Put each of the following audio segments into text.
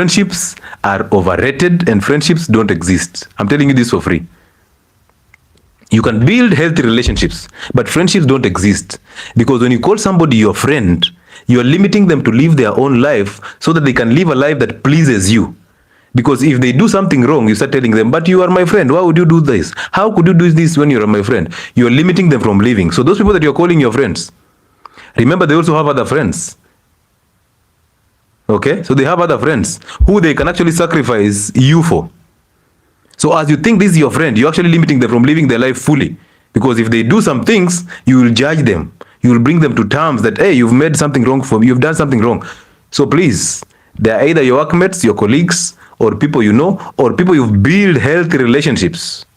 friendships are overrated and friendships don't exist. I'm telling you this for free. You can build healthy relationships, but friendships don't exist. Because when you call somebody your friend, you are limiting them to live their own life so that they can live a life that pleases you. Because if they do something wrong, you start telling them, but you are my friend, why would you do this? How could you do this when you are my friend? You are limiting them from living. So those people that you're calling your friends, remember they also have other friends. Okay, so they have other friends who they can actually sacrifice you for. So as you think this is your friend, you're actually limiting them from living their life fully. Because if they do some things, you will judge them. You will bring them to terms that, hey, you've made something wrong for me, you've done something wrong. So please, they're either your workmates, your colleagues, or people you know, or people you've built healthy relationships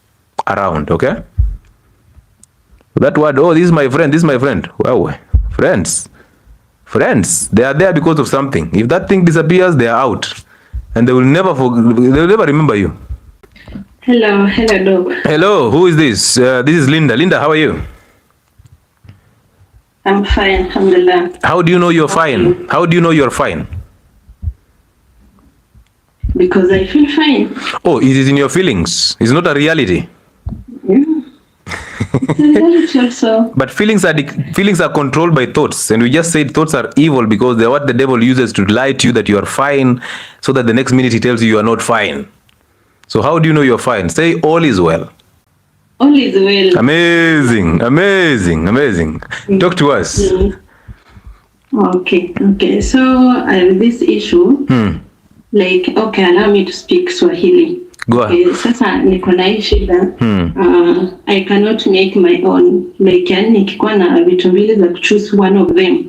around, okay? That word, oh, this is my friend, this is my friend. Wow, friends. Friends, they are there because of something. If that thing disappears, they are out. And they will never remember you. Hello, Doc. Hello, who is this? This is Linda. Linda, how are you? I'm fine, alhamdulillah. How do you know you're fine? How do you know you're fine? Because I feel fine. Oh, it is in your feelings. It's not a reality. Yeah. It's a reality also. But feelings are controlled by thoughts, and we just said thoughts are evil because they're what the devil uses to lie to you that you are fine, so that the next minute he tells you are not fine. So how do you know you're fine? Say all is well. All is well. Amazing, amazing, amazing. Talk to us. Okay. So this issue, okay, allow me to speak Swahili. Go ahead. Okay, sasa niko na hii shida. I cannot make my own. Like yani nikikuwa na vitu mbili za choose one of them.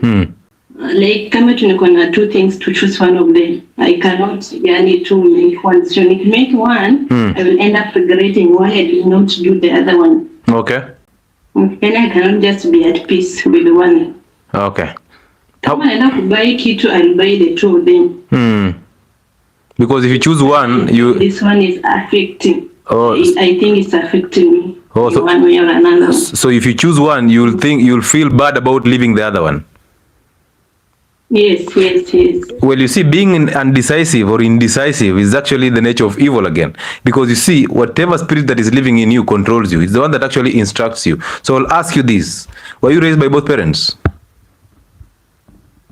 Like kama tuniko na two things to choose one of them, I cannot yani to make one. So if make one, I will end up regretting why I did not do the other one. Okay. Then I cannot just be at peace with the one. Okay. Kama naenda kubuy kitu, I'll buy the two of them. Because if you choose one, this one is affecting. Oh, I think it's affecting me in one way or another. So if you choose one, you'll feel bad about leaving the other one. Yes. Well, you see, being undecisive or indecisive is actually the nature of evil again. Because you see, whatever spirit that is living in you controls you. It's the one that actually instructs you. So I'll ask you this. Were you raised by both parents?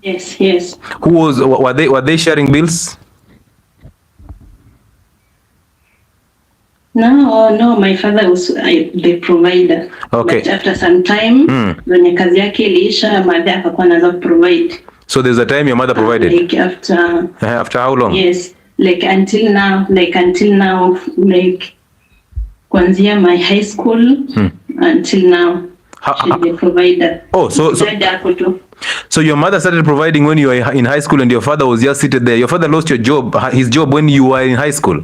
Yes. Were they sharing bills? No, my father was the provider. Okay. But after some time, when kazi yake iliisha, mother akakuwa anaanza provide. So there's a time your mother provided? Like after how long? Yes, like until now, like kuanzia my high school until now. She's the provider. Oh, so your mother started providing when you were in high school and your father was just seated there. Your father lost his job when you were in high school?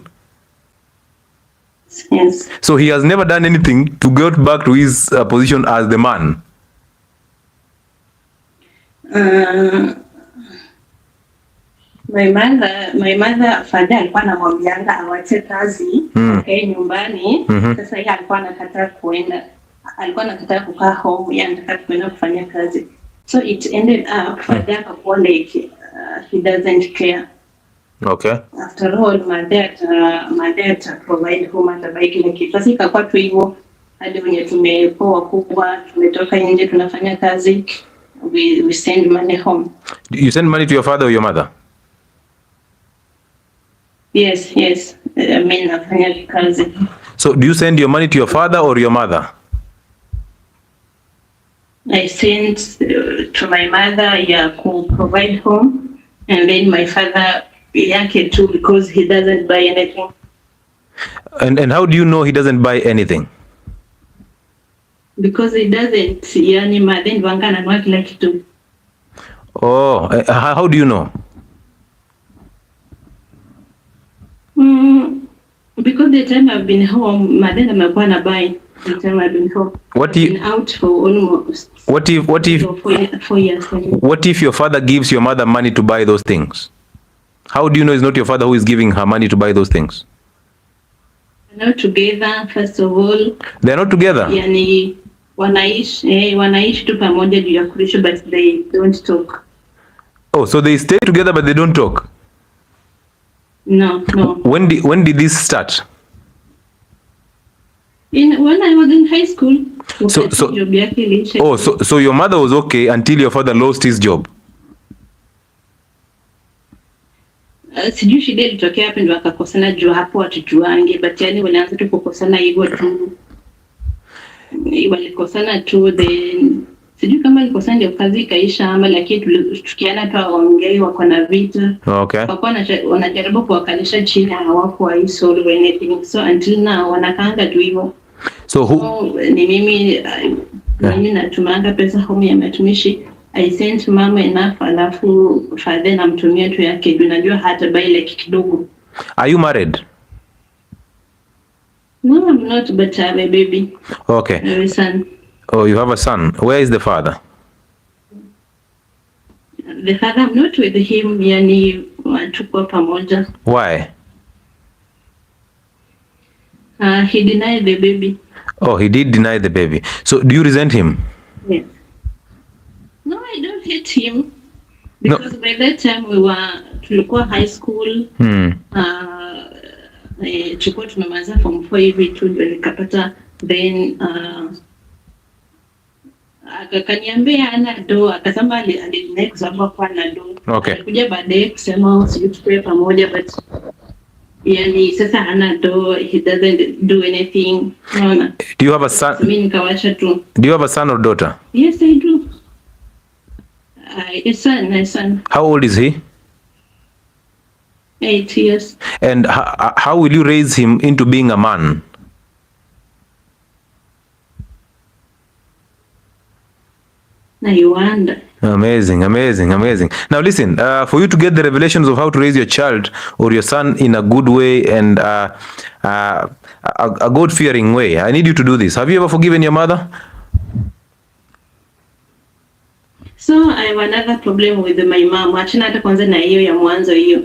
Yes. So he has never done anything to get back to his position as the man? My mother father alikuwa anamwambianga awache kazi akae nyumbani. Sasa yeye alikuwa anakataa kuenda, alikuwa anakataa kukaa home, yeye anataka kwenda kufanya kazi. So it ended up father akakuwa like he doesn't care. Okay. After all, my dad provide home and buy kila kitu. Sasa ikakuwa tu hivyo hadi wenye tumepoa kubwa, tumetoka nje tunafanya kazi, we send money home. You send money to your father or your mother? Yes. Mimi nafanya kazi. So do you send your money to your father or your mother? I send to my mother, who provide home, and then my father yake too, because he doesn't buy anything. And how do you know he doesn't buy anything? Because he doesn't, yani madeni wanga ananunua kila kitu. Oh, how do you know? Because the time I've been home, madeni amekuwa anabuy. The time I've been home. I've been out for almost. What if 4 years? What if your father gives your mother money to buy those things? How do you know it's not your father who is giving her money to buy those things? They're not together, first of all. They're not together? Yani wanaishi tu pamoja juu ya kuishi, but they don't talk. Oh, so they stay together but they don't talk? No. When did this start? When I was in high school. So your mother was okay until your father lost his job. Sijui shida ilitokea hapo, ndo akakosana juu hapo watujuange, but yani walianza tu kukosana hivyo tu, walikosana tu, then sijui kama alikosana ndio kazi ikaisha ama, lakini tukiana tu waongei wako na vita. Okay. Wako wanajaribu kuwakalisha chini, hawako solve anything, so until now wanakaanga tu hivyo. So ni mimi natumanga pesa home ya matumishi. I sent mama enough, alafu father namtumia tu yake, unajua hata buy like kidogo. Are you married? No, I'm not, but I have a baby. Okay. I have a son. Oh, you have a son. Where is the father? The father, I'm not with him, yani watuko pamoja. Why? He denied the baby. Oh, he did deny the baby. So do you resent him? Yes. No, I don't hate him because by that time tulikuwa high school. Tulikuwa tumemaliza form 4 hivi tu ndio nikapata, then akaniambia ana do, akasema alidinai kwa sababu kwa ana do. Okay. Alikuja baadaye kusema sisi tukue pamoja, but yani sasa ana do, he doesn't do anything. Unaona? Do you have a son? Mimi nikawacha tu. Do you have a son or daughter? Yes, I do. A son. How old is he? 8 years. And how will you raise him into being a man? Now you wonder. Amazing. Now listen, for you to get the revelations of how to raise your child or your son in a good way and a God-fearing way, I need you to do this. Have you ever forgiven your mother? So I have another problem with my mom. Achana hata kwanza na hiyo ya mwanzo hiyo.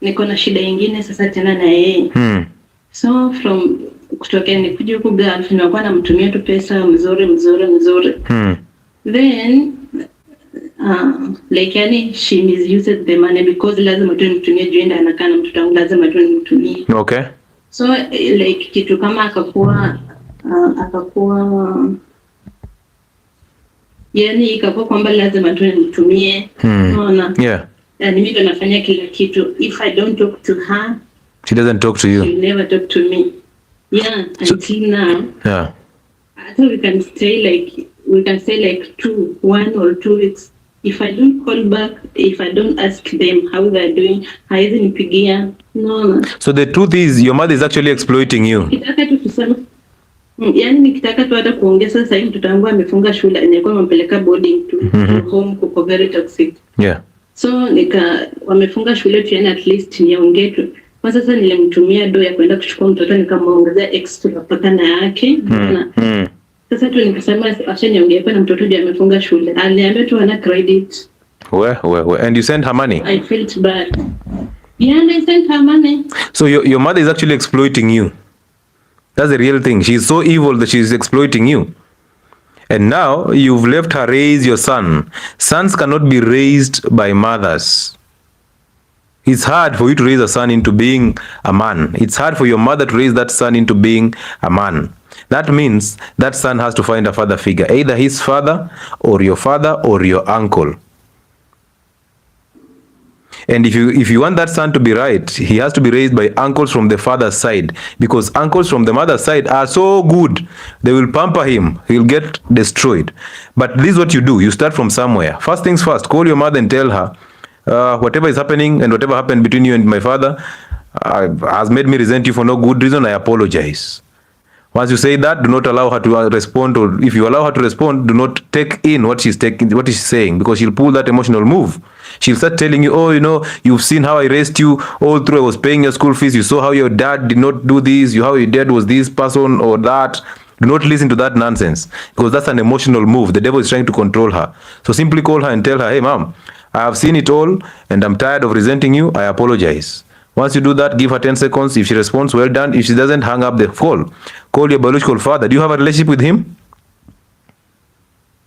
Niko na shida nyingine sasa tena na yeye. So from kutokea nikuja huko Gulf, nilikuwa namtumia tu pesa mzuri. Then like yani she misuses the money because lazima tu nimtumie juu enda anakaa na mtoto wangu, lazima tu nimtumie. Okay. So like kitu kama akakuwa yani ikakuwa kwamba lazima tu nimtumie. Unaona? Yeah. Yani mimi ndo nafanya kila kitu. If I don't talk to her, she doesn't talk to you. She never talk to me. Yeah, until now. Yeah. I think we can say like 1 or 2 weeks. If I don't call back, if I don't ask them how they're doing, haizi nipigia. No. So the truth is your mother is actually exploiting you. Kitaka tu kusema. Yani nikitaka tu hata kuongea sasa hivi mtoto wangu amefunga shule, nilikuwa nampeleka boarding to home kuko very toxic. Yeah. So wamefunga shule tu, yani at least niongee tu. Kwa sasa nilimtumia do ya kwenda kuchukua mtoto, nikamwongezea extra paka na yake. Sasa tu nikasema acha niongee na mtoto ndiye amefunga shule. Aliambia tu ana credit. Well. And you sent her money? I felt bad. Yeah, I sent her money. So your mother is actually exploiting you. That's the real thing. She's so evil that she's exploiting you. And now you've left her raise your son. Sons cannot be raised by mothers. It's hard for you to raise a son into being a man. It's hard for your mother to raise that son into being a man. That means that son has to find a father figure, either his father or your uncle. And if you want that son to be right, he has to be raised by uncles from the father's side, because uncles from the mother's side are so good. They will pamper him. He'll get destroyed. But this is what you do. You start from somewhere. First things first, call your mother and tell her, whatever is happening and whatever happened between you and my father has made me resent you for no good reason. I apologize. Once you say that, do not allow her to respond, or if you allow her to respond, do not take in what she's saying, because she'll pull that emotional move. She'll start telling you, oh, you've seen how I raised you all through. I was paying your school fees. You saw how your dad did not do this. How your dad was this person or that. Do not listen to that nonsense, because that's an emotional move. The devil is trying to control her. So simply call her and tell her, hey, mom, I have seen it all and I'm tired of resenting you. I apologize. Once you do that, give her 10 seconds. If she responds, well done. If she doesn't, hang up the call. Call your biological father. Do you have a relationship with him?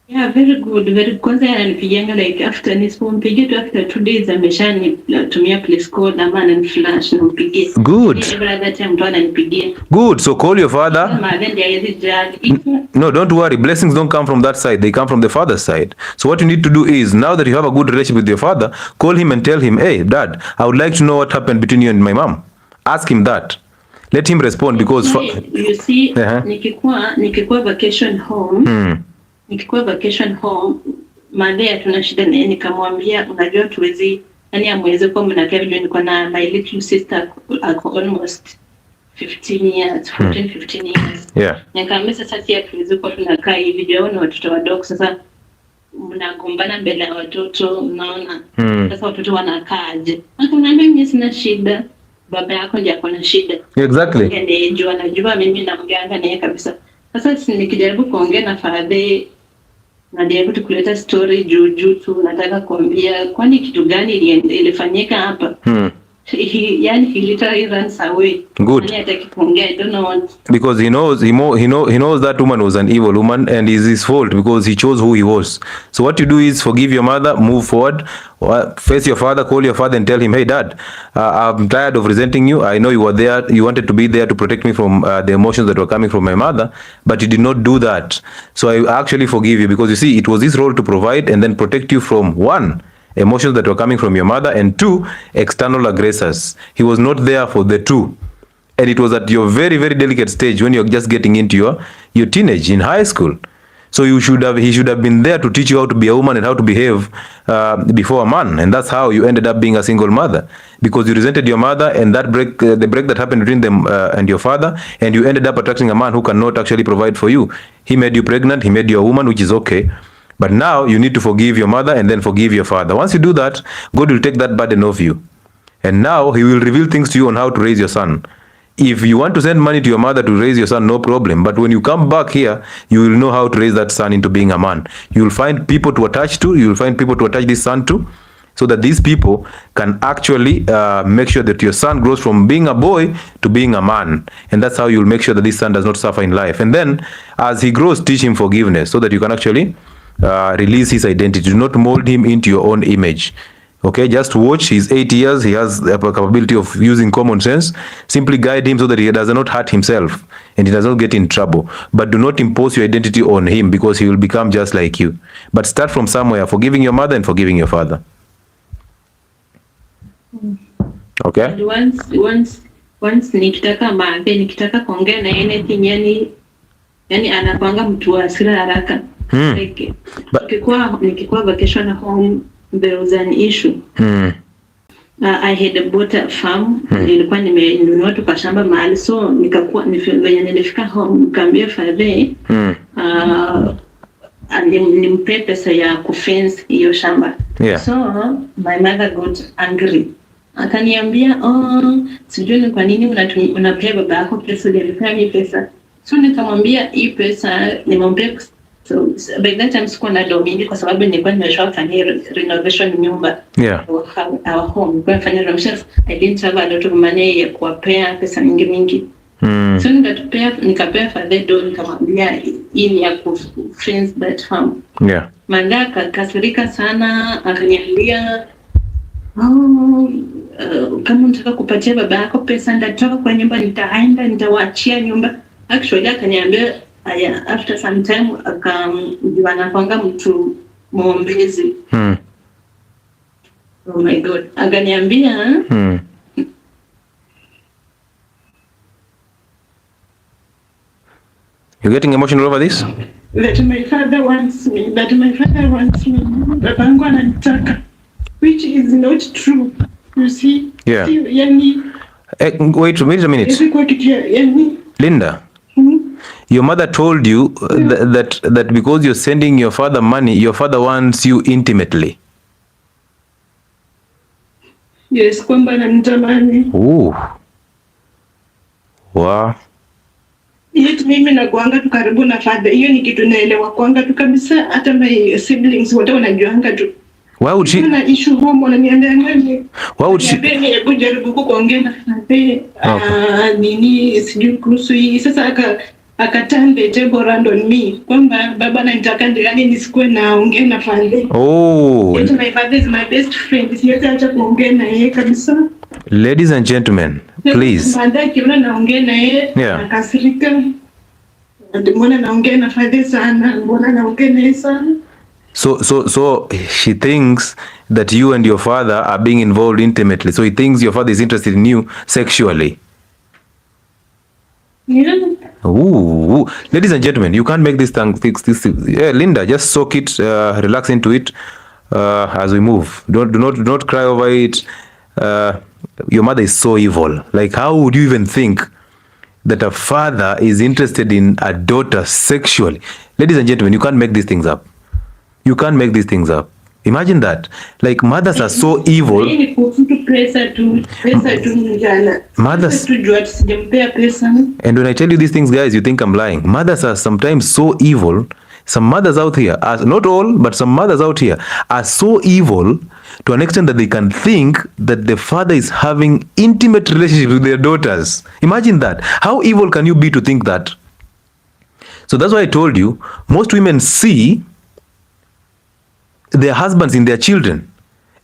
Yeah, very good, very. Kwanza ananipigianga like after nisipompigia tu after 2 days ameshanitumia please call ama ananiflash nampigie. Good. Every other time mtu ananipigia. Good. So call your father. No, don't worry. Blessings don't come from that side. They come from the father's side. So what you need to do is, now that you have a good relationship with your father, call him and tell him, hey, Dad, I would like to know what happened between you and my mom. Ask him that. Let him respond because... You see, nikikuwa vacation home, nikikuwa vacation home, madhea tuna shida na yeye, nikamwambia unajua tuwezi, yani amweze kwa mnakaa video, niko na my little sister almost 15 years, 15 years. Yeah. Nikamwambia sasa si tuwezi kwa tunakaa hivi video na watoto wadogo, sasa mnagombana mbele ya watoto, unaona? Sasa watoto wanakaaje? Akamwambia mimi sina shida. Baba yako ndiye akona shida. Exactly. Ndio anajua mimi namganga naye kabisa. Sasa nikijaribu kuongea na father najaribu kuleta story juu tu nataka kuambia kwani kitu gani ilifanyika hapa. Yani he literally runs away. Good. I don't know what. Because he knows that woman was an evil woman and it's his fault because he chose who he was. So what you do is forgive your mother, move forward, face your father, call your father and tell him, hey Dad, I'm tired of resenting you. I know you were there, you wanted to be there to protect me from the emotions that were coming from my mother, but you did not do that. So I actually forgive you because you see, it was his role to provide and then protect you from one, emotions that were coming from your mother, and two, external aggressors. He was not there for the two. And it was at your very, very delicate stage when you're just getting into your teenage in high school. So he should have been there to teach you how to be a woman and how to behave before a man. And that's how you ended up being a single mother, because you resented your mother and that the break that happened between them and your father, and you ended up attracting a man who cannot actually provide for you. He made you pregnant, he made you a woman, which is okay. But now you need to forgive your mother and then forgive your father. Once you do that, God will take that burden off you. And now he will reveal things to you on how to raise your son. If you want to send money to your mother to raise your son, no problem. But when you come back here, you will know how to raise that son into being a man. You will find people to attach to. You will find people to attach this son to, so that these people can actually make sure that your son grows from being a boy to being a man. And that's how you will make sure that this son does not suffer in life. And then as he grows, teach him forgiveness so that you can actually release his identity. Do not mold him into your own image. Okay, just watch. He's 8 years. He has the capability of using common sense. Simply guide him so that he does not hurt himself and he does not get in trouble. But do not impose your identity on him, because he will become just like you. But start from somewhere, forgiving your mother and forgiving your father. Okay? And once nikitaka kuongea na anything, yani anakuanga mtu wa hasira haraka. Like, nikikuwa vacation home, there was an issue. I had bought a farm. Nilikuwa nimenunua tu kashamba mahali, so nilifika home nikamwambia father nimpe pesa ya kufence hiyo shamba. Yeah. So my mother got angry. Akaniambia sijui ni kwa nini unapea baba yako pesa, ulipea pesa. So nikamwambia hii pesa nimempe. So by that time sikuwa na domini kwa sababu nilikuwa nimeshafanya renovation nyumba. Yeah. Our home. Nilikuwa nafanya renovation. I didn't have a lot of money ya kuwapea pesa mingi. So nikapea father do, nikamwambia hii ni ya kufence that farm. Yeah. Manda akakasirika sana, akaniambia kama unataka kupatia baba yako pesa nitatoka kwa nyumba, nitawaachia nyumba. Actually akaniambia after some time akamjua anapanga mtu muombezi. Oh my God. Akaniambia You're getting emotional over this? That my father wants me. Babangu ananitaka. Which is not true. You see? Yeah. Yani, wait a minute. Linda. Your mother told you that because you're sending your father money, your father wants you intimately. Yes, kwamba ananitamani. Wow. Yet mimi nakuanga tu karibu na father. Hiyo ni kitu naelewa kuanga tu kabisa, hata my siblings wote wanajuanga tu. Why would she? Na issue home wananiambia ngani? Why would she? Hebu jaribu kuongea na father. Nini sijui kuhusu hii. Sasa Akaturn the table around on me kwamba baba ananitaka yani nisikuwe naongea na father. Oh. Yet my father is my best friend. Siwezi acha kuongea na yeye kabisa. Ladies and gentlemen, please. Baada kiona naongea na yeye akasirika. Mbona naongea na father sana? Mbona naongea na yeye sana? So she thinks that you and your father are being involved intimately. So he thinks your father is interested in you sexually. Yeah. Ooh. Ladies and gentlemen, you can't make this tongue fix this. Yeah, Linda, just soak it, relax into it as we move. Do not cry over it. Your mother is so evil. Like, how would you even think that a father is interested in a daughter sexually? Ladies and gentlemen, you can't make these things up. You can't make these things up. Imagine that. Like, mothers are so evil. Mothers. And when I tell you these things, guys, you think I'm lying. Mothers are sometimes so evil. Some mothers out here are, not all, but some mothers out here are so evil to an extent that they can think that the father is having intimate relationships with their daughters. Imagine that. How evil can you be to think that? So that's why I told you, most women see their husbands in their children,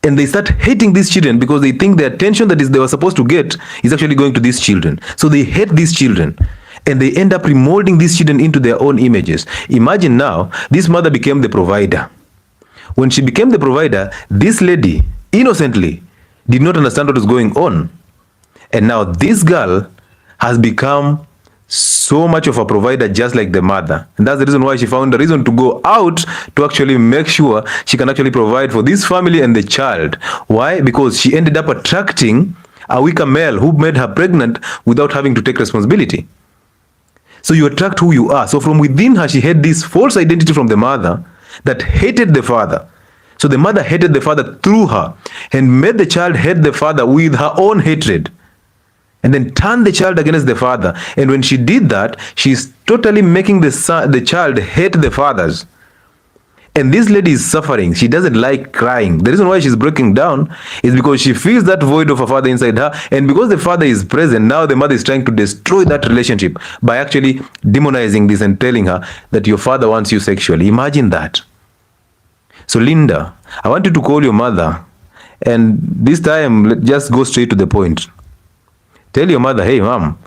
and they start hating these children because they think the attention that they were supposed to get is actually going to these children. So they hate these children, and they end up remolding these children into their own images. Imagine now, this mother became the provider. When she became the provider, this lady innocently did not understand what was going on, and now this girl has become so much of a provider, just like the mother. And that's the reason why she found a reason to go out to actually make sure she can actually provide for this family and the child. Why? Because she ended up attracting a weaker male who made her pregnant without having to take responsibility. So you attract who you are. So from within her, she had this false identity from the mother that hated the father. So the mother hated the father through her and made the child hate the father with her own hatred, and then turn the child against the father. And when she did that, she's totally making the child hate the fathers. And this lady is suffering. She doesn't like crying. The reason why she's breaking down is because she feels that void of her father inside her. And because the father is present, now the mother is trying to destroy that relationship by actually demonizing this and telling her that your father wants you sexually. Imagine that. So Linda, I want you to call your mother, and this time just go straight to the point. Tell your mother, hey, mom,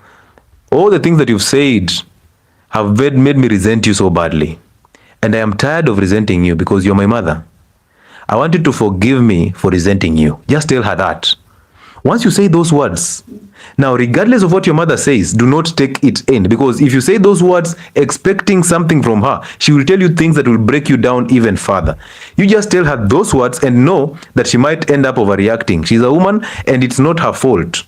all the things that you've said have made me resent you so badly. And I am tired of resenting you because you're my mother. I want you to forgive me for resenting you. Just tell her that. Once you say those words, now regardless of what your mother says, do not take it in. Because if you say those words expecting something from her, she will tell you things that will break you down even further. You just tell her those words and know that she might end up overreacting. She's a woman and it's not her fault.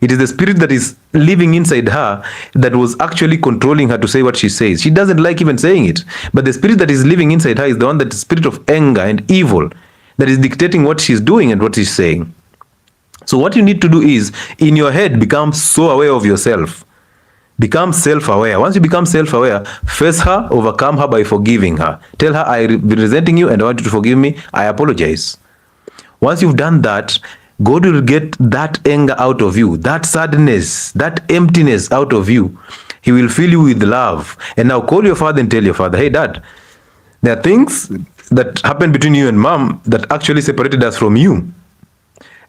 It is the spirit that is living inside her that was actually controlling her to say what she says. She doesn't like even saying it. But the spirit that is living inside her is the one that is spirit of anger and evil that is dictating what she's doing and what she's saying. So what you need to do is, in your head, become so aware of yourself. Become self-aware. Once you become self-aware, face her, overcome her by forgiving her. Tell her, I've been resenting you and I want you to forgive me. I apologize. Once you've done that, God will get that anger out of you, that sadness, that emptiness out of you. He will fill you with love. And now call your father and tell your father, hey, dad, there are things that happened between you and mom that actually separated us from you.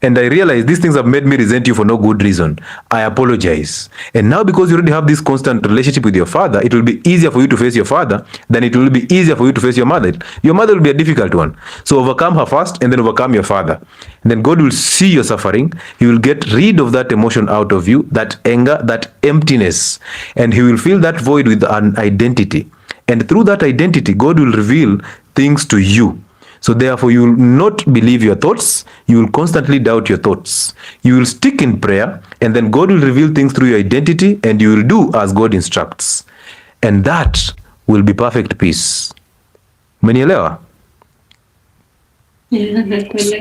And I realize these things have made me resent you for no good reason. I apologize. And now because you already have this constant relationship with your father, it will be easier for you to face your father than it will be easier for you to face your mother. Your mother will be a difficult one. So overcome her first and then overcome your father. And then God will see your suffering. He will get rid of that emotion out of you, that anger, that emptiness. And he will fill that void with an identity. And through that identity, God will reveal things to you. So therefore, you will not believe your thoughts. You will constantly doubt your thoughts. You will stick in prayer, and then God will reveal things through your identity, and you will do as God instructs. And that will be perfect peace. Umenielewa?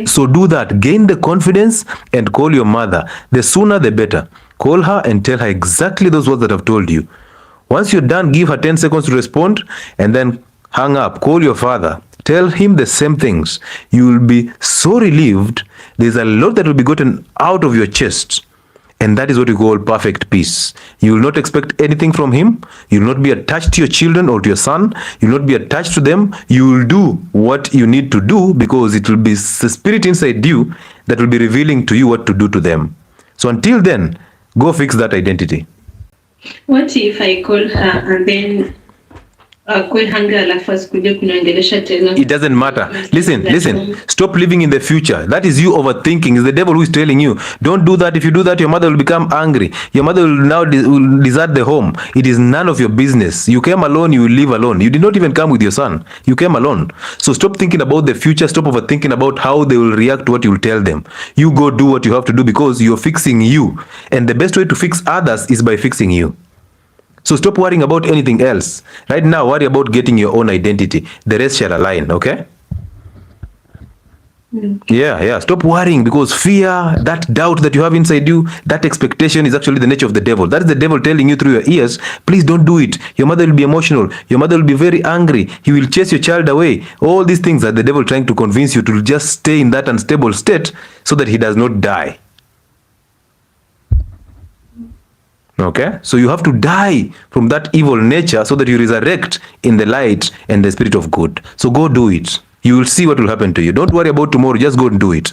So do that. Gain the confidence and call your mother. The sooner the better. Call her and tell her exactly those words that I've told you. Once you're done, give her 10 seconds to respond, and then hang up. Call your father. Tell him the same things. You will be so relieved. There's a lot that will be gotten out of your chest. And that is what we call perfect peace. You will not expect anything from him. You will not be attached to your children or to your son. You will not be attached to them. You will do what you need to do because it will be the spirit inside you that will be revealing to you what to do to them. So until then, go fix that identity. What if I call her and then it doesn't matter. Listen. Stop living in the future. That is you overthinking. It's the devil who is telling you, don't do that. If you do that, your mother will become angry. Your mother will now will desert the home. It is none of your business. You came alone, you will live alone. You did not even come with your son. You came alone. So stop thinking about the future. Stop overthinking about how they will react to what you will tell them. You go do what you have to do because you're fixing you. And the best way to fix others is by fixing you. So stop worrying about anything else. Right now, worry about getting your own identity. The rest shall align, okay? Yeah. Stop worrying because fear, that doubt that you have inside you, that expectation is actually the nature of the devil. That is the devil telling you through your ears, please don't do it. Your mother will be emotional. Your mother will be very angry. He will chase your child away. All these things are the devil trying to convince you to just stay in that unstable state so that he does not die. Okay, so you have to die from that evil nature so that you resurrect in the light and the spirit of good. So go do it. You will see what will happen to you. Don't worry about tomorrow. Just go and do it.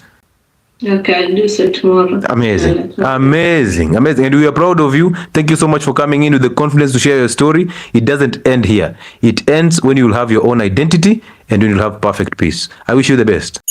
Okay, I'll do so tomorrow. Amazing. And we are proud of you. Thank you so much for coming in with the confidence to share your story. It doesn't end here. It ends when you will have your own identity and when you will have perfect peace. I wish you the best.